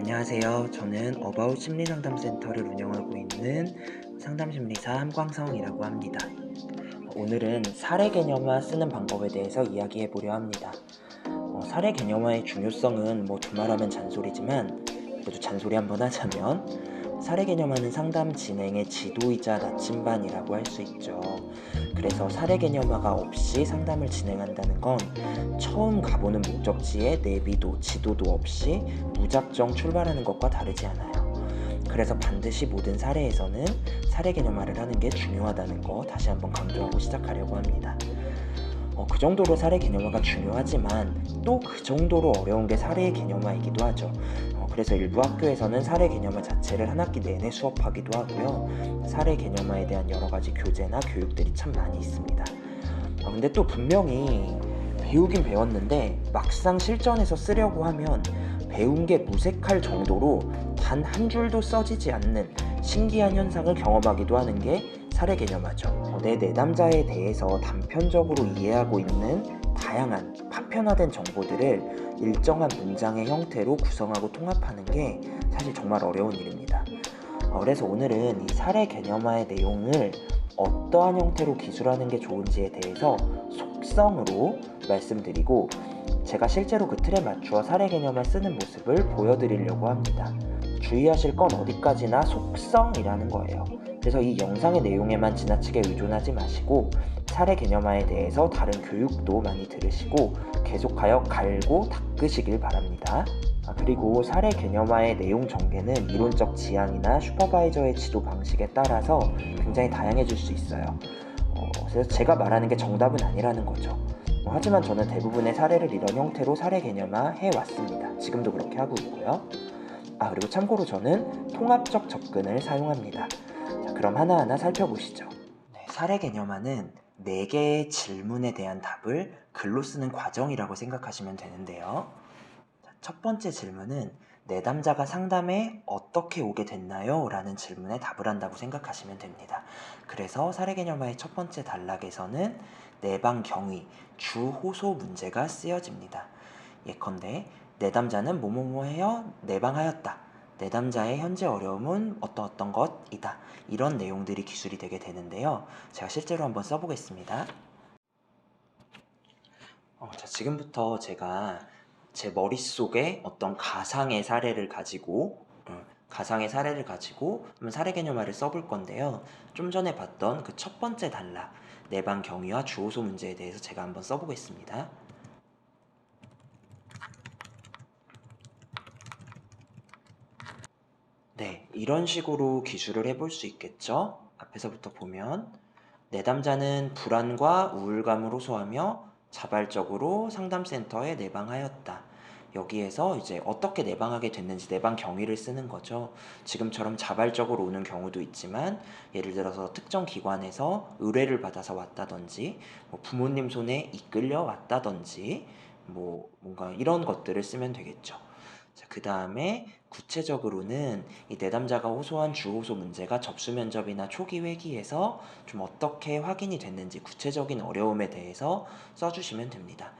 안녕하세요. 저는 어바웃 심리상담센터를 운영하고 있는 상담심리사 함광성이라고 합니다. 오늘은 사례 개념화 쓰는 방법에 대해서 이야기해 보려 합니다. 사례 개념화의 중요성은 두말하면 잔소리지만 그래도 잔소리 한번 하자면 사례 개념화는 상담 진행의 지도이자 나침반이라고 할 수 있죠. 그래서 사례 개념화가 없이 상담을 진행한다는 건 처음 가보는 목적지에 내비도 지도도 없이 무작정 출발하는 것과 다르지 않아요. 그래서 반드시 모든 사례에서는 사례 개념화를 하는 게 중요하다는 거 다시 한번 강조하고 시작하려고 합니다. 그 정도로 사례 개념화가 중요하지만 또 그 정도로 어려운 게 사례의 개념화이기도 하죠. 그래서 일부 학교에서는 사례 개념화 자체를 한 학기 내내 수업하기도 하고요. 사례 개념화에 대한 여러 가지 교재나 교육들이 참 많이 있습니다. 근데 또 분명히 배우긴 배웠는데 막상 실전에서 쓰려고 하면 배운 게 무색할 정도로 단 한 줄도 써지지 않는 신기한 현상을 경험하기도 하는 게 사례 개념화죠. 내 내담자에 대해서 단편적으로 이해하고 있는 다양한 파편화된 정보들을 일정한 문장의 형태로 구성하고 통합하는 게 사실 정말 어려운 일입니다. 그래서 오늘은 이 사례 개념화의 내용을 어떠한 형태로 기술하는 게 좋은지에 대해서 속성으로 말씀드리고 제가 실제로 그 틀에 맞추어 사례 개념을 쓰는 모습을 보여드리려고 합니다. 주의하실 건 어디까지나 속성이라는 거예요. 그래서 이 영상의 내용에만 지나치게 의존하지 마시고 사례 개념화에 대해서 다른 교육도 많이 들으시고 계속하여 갈고 닦으시길 바랍니다. 그리고 사례 개념화의 내용 전개는 이론적 지향이나 슈퍼바이저의 지도 방식에 따라서 굉장히 다양해질 수 있어요. 그래서 제가 말하는 게 정답은 아니라는 거죠. 하지만 저는 대부분의 사례를 이런 형태로 사례 개념화 해왔습니다. 지금도 그렇게 하고 있고요. 그리고 참고로 저는 통합적 접근을 사용합니다. 자, 그럼 하나하나 살펴보시죠. 사례 개념화는 4개의 질문에 대한 답을 글로 쓰는 과정이라고 생각하시면 되는데요. 첫 번째 질문은 내담자가 상담에 어떻게 오게 됐나요? 라는 질문에 답을 한다고 생각하시면 됩니다. 그래서 사례 개념화의 첫 번째 단락에서는 내방 경위, 주 호소 문제가 쓰여집니다. 예컨대 내담자는 뭐뭐뭐해요 내방하였다. 내담자의 현재 어려움은 어떤 것이다. 이런 내용들이 기술이 되게 되는데요. 제가 실제로 한번 써보겠습니다. 자, 지금부터 제가 제 머릿속에 어떤 가상의 사례를 가지고 사례 개념화를 써볼 건데요. 좀 전에 봤던 그 첫 번째 단락 내방 경위와 주호소 문제에 대해서 제가 한번 써보겠습니다. 네, 이런 식으로 기술을 해볼 수 있겠죠? 앞에서부터 보면 내담자는 불안과 우울감을 호소하며 자발적으로 상담센터에 내방하였다. 여기에서 이제 어떻게 내방하게 됐는지 내방 경위를 쓰는 거죠. 지금처럼 자발적으로 오는 경우도 있지만 예를 들어서 특정 기관에서 의뢰를 받아서 왔다든지 부모님 손에 이끌려 왔다든지 뭔가 이런 것들을 쓰면 되겠죠. 자, 그 다음에 구체적으로는 이 내담자가 호소한 주호소 문제가 접수 면접이나 초기 회기에서 좀 어떻게 확인이 됐는지 구체적인 어려움에 대해서 써주시면 됩니다.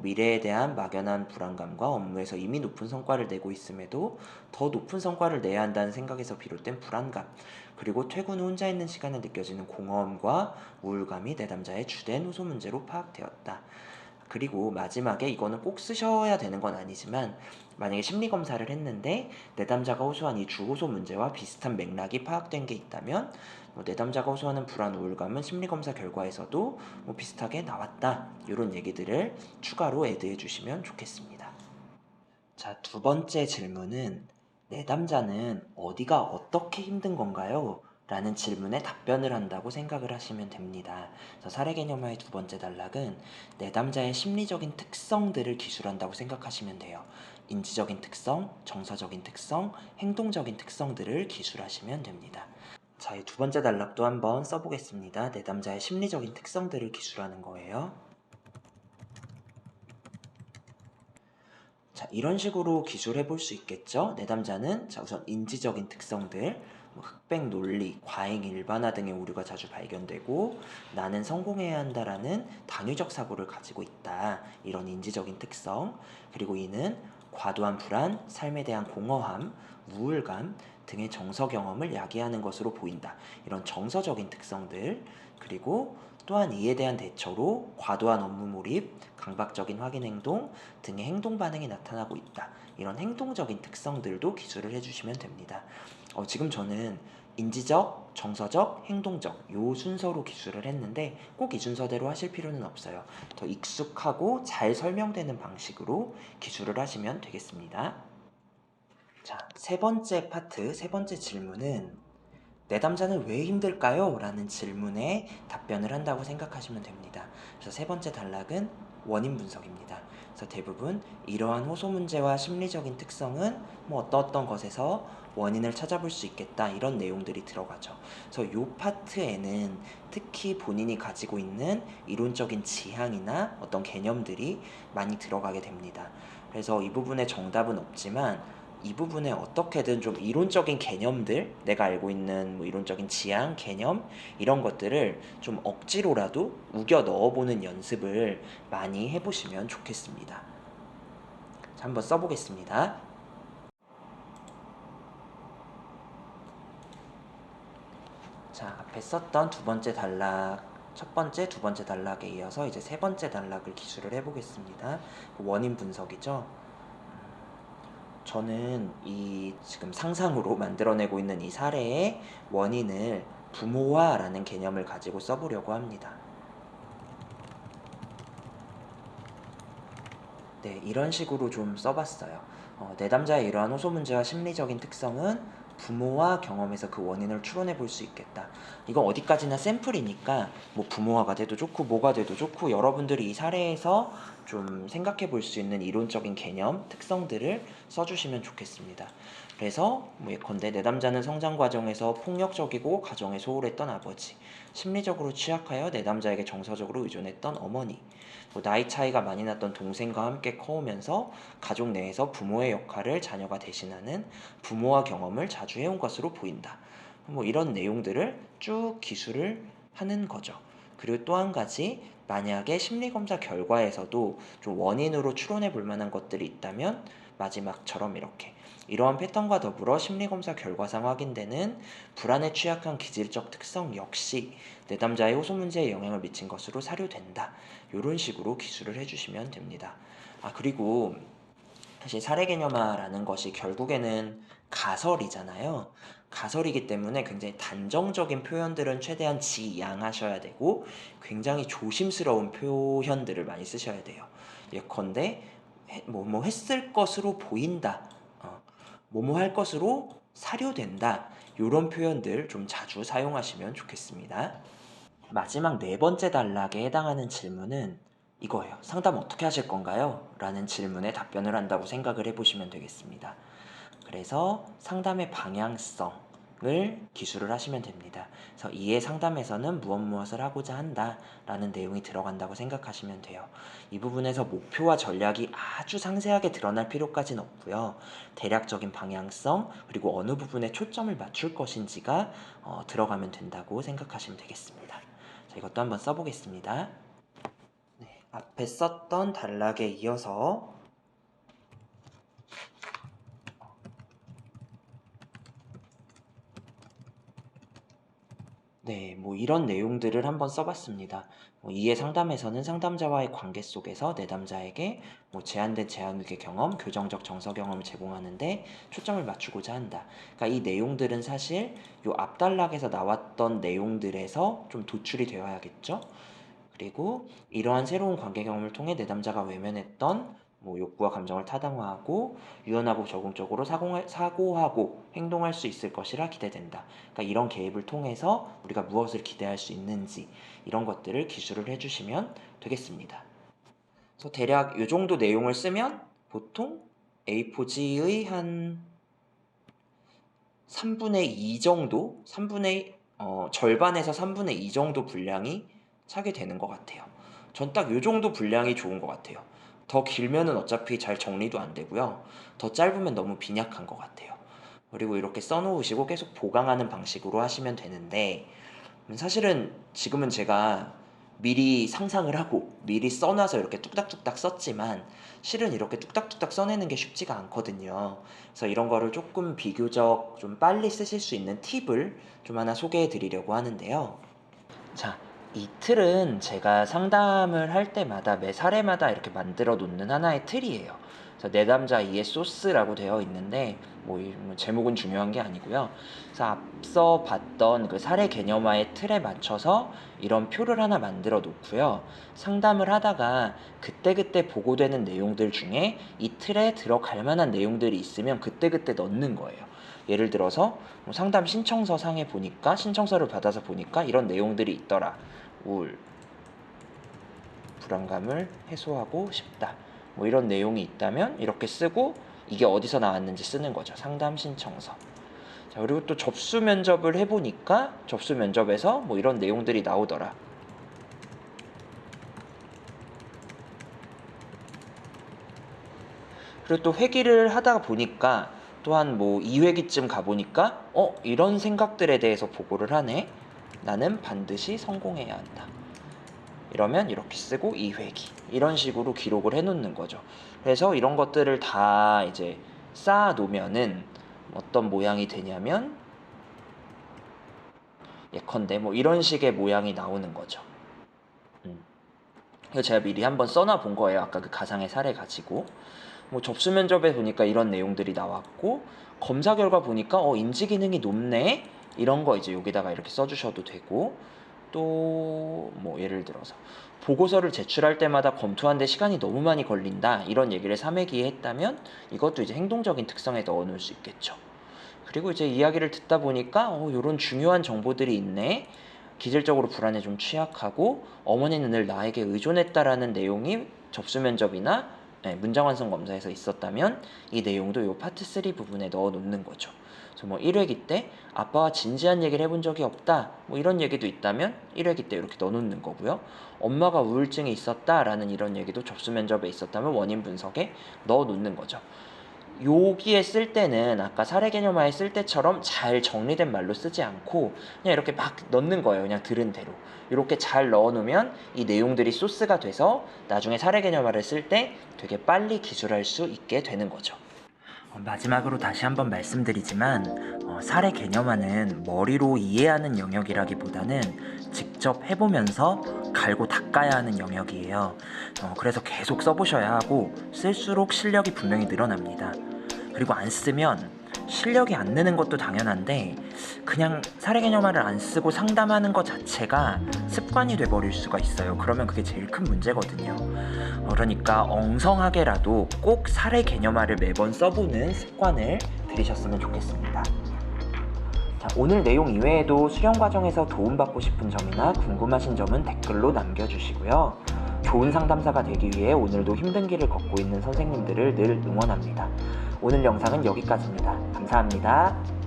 미래에 대한 막연한 불안감과 업무에서 이미 높은 성과를 내고 있음에도 더 높은 성과를 내야 한다는 생각에서 비롯된 불안감, 그리고 퇴근 후 혼자 있는 시간에 느껴지는 공허함과 우울감이 내담자의 주된 호소 문제로 파악되었다. 그리고 마지막에 이거는 꼭 쓰셔야 되는 건 아니지만 만약에 심리검사를 했는데 내담자가 호소한 이 주호소 문제와 비슷한 맥락이 파악된 게 있다면 내담자가 호소하는 불안, 우울감은 심리검사 결과에서도 비슷하게 나왔다. 이런 얘기들을 추가로 애드해 주시면 좋겠습니다. 자, 두 번째 질문은 내담자는 어디가 어떻게 힘든 건가요? 라는 질문에 답변을 한다고 생각을 하시면 됩니다. 그래서 사례 개념화의 두 번째 단락은 내담자의 심리적인 특성들을 기술한다고 생각하시면 돼요. 인지적인 특성, 정서적인 특성, 행동적인 특성들을 기술하시면 됩니다. 자, 이 두 번째 단락도 한번 써보겠습니다. 내담자의 심리적인 특성들을 기술하는 거예요. 자, 이런 식으로 기술해 볼 수 있겠죠? 내담자는 자, 우선 인지적인 특성들, 흑백 논리, 과잉 일반화 등의 오류가 자주 발견되고 나는 성공해야 한다라는 당위적 사고를 가지고 있다. 이런 인지적인 특성. 그리고 이는 과도한 불안, 삶에 대한 공허함, 우울감 등의 정서 경험을 야기하는 것으로 보인다. 이런 정서적인 특성들, 그리고 또한 이에 대한 대처로 과도한 업무 몰입, 강박적인 확인 행동 등의 행동 반응이 나타나고 있다. 이런 행동적인 특성들도 기술을 해주시면 됩니다. 지금 저는 인지적, 정서적, 행동적 요 순서로 기술을 했는데 꼭 이 순서대로 하실 필요는 없어요. 더 익숙하고 잘 설명되는 방식으로 기술을 하시면 되겠습니다. 자, 세 번째 파트, 세 번째 질문은 내담자는 왜 힘들까요? 라는 질문에 답변을 한다고 생각하시면 됩니다. 그래서 세 번째 단락은 원인 분석입니다. 그래서 대부분 이러한 호소 문제와 심리적인 특성은 어떤 것에서 원인을 찾아볼 수 있겠다, 이런 내용들이 들어가죠. 그래서 이 파트에는 특히 본인이 가지고 있는 이론적인 지향이나 어떤 개념들이 많이 들어가게 됩니다. 그래서 이 부분에 정답은 없지만 이 부분에 어떻게든 좀 이론적인 개념들, 내가 알고 있는 이론적인 지향, 개념 이런 것들을 좀 억지로라도 우겨 넣어보는 연습을 많이 해보시면 좋겠습니다. 자, 한번 써보겠습니다. 자, 앞에 썼던 두 번째 단락, 첫 번째, 두 번째 단락에 이어서 이제 세 번째 단락을 기술을 해보겠습니다. 원인 분석이죠. 저는 이 지금 상상으로 만들어내고 있는 이 사례의 원인을 부모화라는 개념을 가지고 써보려고 합니다. 네, 이런 식으로 좀 써봤어요. 내담자의 이러한 호소 문제와 심리적인 특성은 부모와 경험에서 그 원인을 추론해 볼 수 있겠다. 이건 어디까지나 샘플이니까 부모화가 돼도 좋고 뭐가 돼도 좋고 여러분들이 이 사례에서 좀 생각해 볼 수 있는 이론적인 개념, 특성들을 써주시면 좋겠습니다. 그래서 예컨대 내담자는 성장 과정에서 폭력적이고 가정에 소홀했던 아버지, 심리적으로 취약하여 내담자에게 정서적으로 의존했던 어머니, 나이 차이가 많이 났던 동생과 함께 커오면서 가족 내에서 부모의 역할을 자녀가 대신하는 부모와 경험을 자주 해온 것으로 보인다. 이런 내용들을 쭉 기술을 하는 거죠. 그리고 또 한 가지, 만약에 심리검사 결과에서도 좀 원인으로 추론해 볼 만한 것들이 있다면 마지막처럼 이렇게 이러한 패턴과 더불어 심리검사 결과상 확인되는 불안에 취약한 기질적 특성 역시 내담자의 호소 문제에 영향을 미친 것으로 사료된다. 이런 식으로 기술을 해주시면 됩니다. 그리고 사실 사례개념화라는 것이 결국에는 가설이잖아요. 가설이기 때문에 굉장히 단정적인 표현들은 최대한 지양하셔야 되고 굉장히 조심스러운 표현들을 많이 쓰셔야 돼요. 예컨대 뭐뭐 했을 것으로 보인다, 뭐뭐 할 것으로 사료된다, 이런 표현들 좀 자주 사용하시면 좋겠습니다. 마지막 네 번째 단락에 해당하는 질문은 이거예요. 상담 어떻게 하실 건가요? 라는 질문에 답변을 한다고 생각을 해보시면 되겠습니다. 그래서 상담의 방향성을 기술을 하시면 됩니다. 그래서 이에 상담에서는 무엇을 하고자 한다 라는 내용이 들어간다고 생각하시면 돼요. 이 부분에서 목표와 전략이 아주 상세하게 드러날 필요까지는 없고요. 대략적인 방향성, 그리고 어느 부분에 초점을 맞출 것인지가 들어가면 된다고 생각하시면 되겠습니다. 자, 이것도 한번 써보겠습니다. 네, 앞에 썼던 단락에 이어서 이런 내용들을 한번 써봤습니다. 이에 상담에서는 상담자와의 관계 속에서 내담자에게 제한된 제한위계 경험, 교정적 정서 경험을 제공하는데 초점을 맞추고자 한다. 그러니까 이 내용들은 사실 요 앞단락에서 나왔던 내용들에서 좀 도출이 되어야겠죠. 그리고 이러한 새로운 관계 경험을 통해 내담자가 외면했던 욕구와 감정을 타당화하고 유연하고 적응적으로 사고하고 행동할 수 있을 것이라 기대된다. 그러니까 이런 개입을 통해서 우리가 무엇을 기대할 수 있는지 이런 것들을 기술을 해주시면 되겠습니다. 그래서 대략 이 정도 내용을 쓰면 보통 A4지의 한 3분의 2 정도, 절반에서 3분의 2 정도 분량이 차게 되는 것 같아요. 전 딱 요 정도 분량이 좋은 것 같아요. 더 길면은 어차피 잘 정리도 안 되고요. 더 짧으면 너무 빈약한 것 같아요. 그리고 이렇게 써놓으시고 계속 보강하는 방식으로 하시면 되는데 사실은 지금은 제가 미리 상상을 하고 미리 써놔서 이렇게 뚝딱뚝딱 썼지만 실은 이렇게 뚝딱뚝딱 써내는 게 쉽지가 않거든요. 그래서 이런 거를 조금 비교적 좀 빨리 쓰실 수 있는 팁을 좀 하나 소개해 드리려고 하는데요. 자, 이 틀은 제가 상담을 할 때마다 매 사례마다 이렇게 만들어 놓는 하나의 틀이에요. 그래서 내담자 이의 소스라고 되어 있는데 뭐 제목은 중요한 게 아니고요. 그래서 앞서 봤던 그 사례 개념화의 틀에 맞춰서 이런 표를 하나 만들어 놓고요. 상담을 하다가 그때그때 보고되는 내용들 중에 이 틀에 들어갈 만한 내용들이 있으면 그때그때 넣는 거예요. 예를 들어서 뭐 상담 신청서 상에 보니까 신청서를 받아서 보니까 이런 내용들이 있더라. 우울, 불안감을 해소하고 싶다. 뭐 이런 내용이 있다면 이렇게 쓰고 이게 어디서 나왔는지 쓰는 거죠. 상담 신청서. 자, 그리고 또 접수 면접을 해보니까 접수 면접에서 뭐 이런 내용들이 나오더라. 그리고 또 회기를 하다가 보니까 또한 뭐 2회기쯤 가보니까 이런 생각들에 대해서 보고를 하네. 나는 반드시 성공해야 한다. 이러면 이렇게 쓰고 2회기 이런 식으로 기록을 해놓는 거죠. 그래서 이런 것들을 다 이제 쌓아 놓으면은 어떤 모양이 되냐면 예컨대 뭐 이런 식의 모양이 나오는 거죠. 그래서 제가 미리 한번 써놔 본 거예요. 아까 그 가상의 사례 가지고 뭐 접수 면접에 보니까 이런 내용들이 나왔고 검사 결과 보니까 인지 기능이 높네 이런 거 이제 여기다가 이렇게 써주셔도 되고 또 뭐 예를 들어서 보고서를 제출할 때마다 검토하는데 시간이 너무 많이 걸린다 이런 얘기를 3회기에 했다면 이것도 이제 행동적인 특성에 넣어 놓을 수 있겠죠. 그리고 이제 이야기를 듣다 보니까 이런 중요한 정보들이 있네. 기질적으로 불안에 좀 취약하고 어머니는 늘 나에게 의존했다라는 내용이 접수 면접이나 문장 완성 검사에서 있었다면 이 내용도 이 파트 3 부분에 넣어 놓는 거죠. 그래서 뭐 1회기 때 아빠와 진지한 얘기를 해본 적이 없다 뭐 이런 얘기도 있다면 1회기 때 이렇게 넣어 놓는 거고요. 엄마가 우울증이 있었다라는 이런 얘기도 접수 면접에 있었다면 원인 분석에 넣어 놓는 거죠. 여기에 쓸 때는 아까 사례 개념화에 쓸 때처럼 잘 정리된 말로 쓰지 않고 그냥 이렇게 막 넣는 거예요. 그냥 들은 대로. 이렇게 잘 넣어놓으면 이 내용들이 소스가 돼서 나중에 사례 개념화를 쓸 때 되게 빨리 기술할 수 있게 되는 거죠. 마지막으로 다시 한번 말씀드리지만 사례 개념화는 머리로 이해하는 영역이라기보다는 직접 해보면서 갈고 닦아야 하는 영역이에요. 그래서 계속 써보셔야 하고 쓸수록 실력이 분명히 늘어납니다. 그리고 안 쓰면 실력이 안 느는 것도 당연한데 그냥 사례 개념화를 안 쓰고 상담하는 것 자체가 습관이 돼버릴 수가 있어요. 그러면 그게 제일 큰 문제거든요. 그러니까 엉성하게라도 꼭 사례 개념화를 매번 써보는 습관을 들이셨으면 좋겠습니다. 자, 오늘 내용 이외에도 수련 과정에서 도움받고 싶은 점이나 궁금하신 점은 댓글로 남겨주시고요. 좋은 상담사가 되기 위해 오늘도 힘든 길을 걷고 있는 선생님들을 늘 응원합니다. 오늘 영상은 여기까지입니다. 감사합니다.